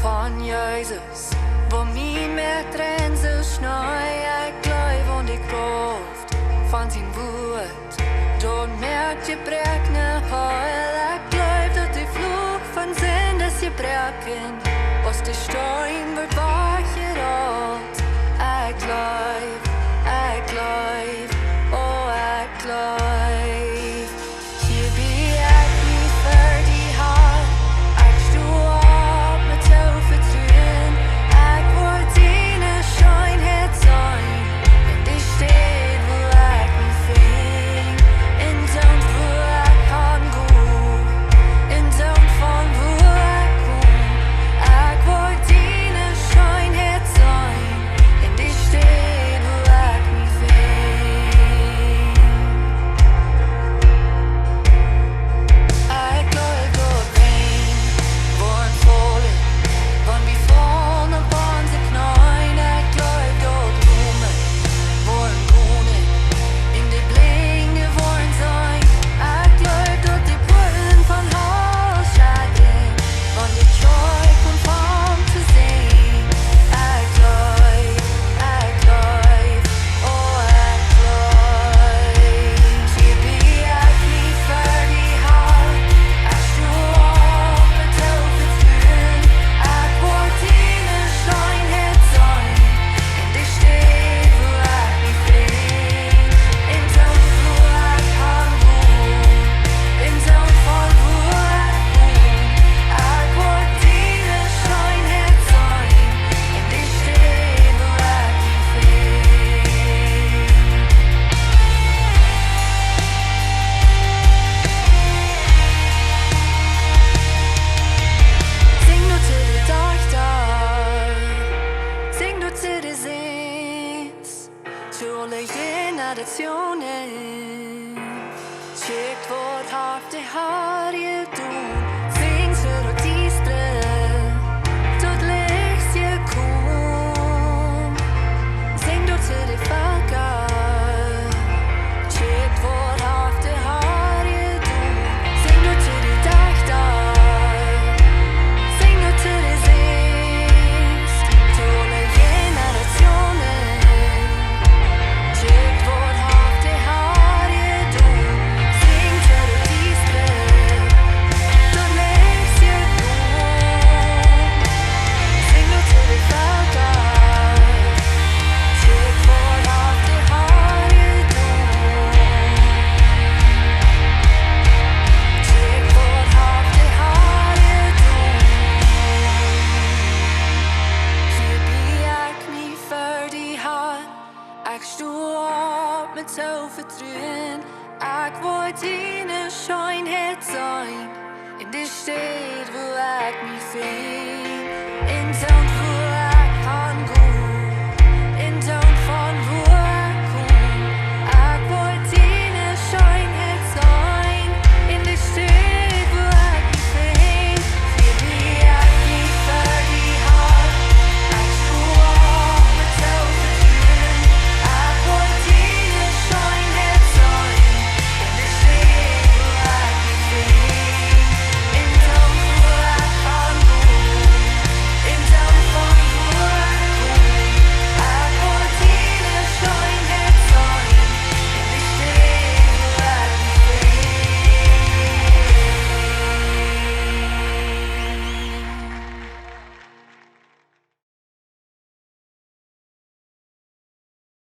van Jezus, waar mijn met grenzen snij. Ik geloof aan de kracht van zijn woord. Door merkt je breekt ne heil. Ik geloof dat de vloek van zin is je breken. Als de stein wordt wacht je rood. Ik geloof, oh ik geloof. Hier ben ik niet voor die hand. Ik stoel op met zo vertrouwen. Ik word in een schijnheid zijn. In die stad waar ik me vind. In zo'n waar ik kan gaan. In zo'n van waar ik kom. Ik word in een schijnheid zijn. In die stad waar ik me vind. Ik geloof dat rain wordt vallen. Van wie van op onze knieën. Ik geloof dat bloemen worden groener. In de blinken worden zijn. Ik geloof dat de poorten van huis schatten. Van de joy komt van te zien. Ik geloof, oh ik geloof. Hier ben ik niet voor die hand. Ik stoel op met zo vertrouwen. Ik word in een schijnheid zijn. In de stad waar ik me vind. In zo'n waar ik kan gaan. In zo'n van waar ik kom. Ik word in een schijnheid zijn. In de stad waar ik me vind. Zing nu til det dagtar. Zing nu til det sins. Kjærlig generasjonen. Kjekt vårt haft det har je doen. Zing sur og distre. Tot licht je kom. Zing nu til det falker. Kjekt vårt haft det har je doen. Zing nu til det dagtar. Zing nu til det sist. Tåle generationer. Kjekt vårt haft det har je doen. Zing til det distre. Tot licht je kom. Zing nu til det falker. Kjekt vårt haft det har je doen. Kjekt vårt haft det har je doen. Hier ben ik niet voor die hand. Ik stoel op met zo vertrouwen. Ik word in een schijnheid zijn. In de stad waar ik me vind. In zo'n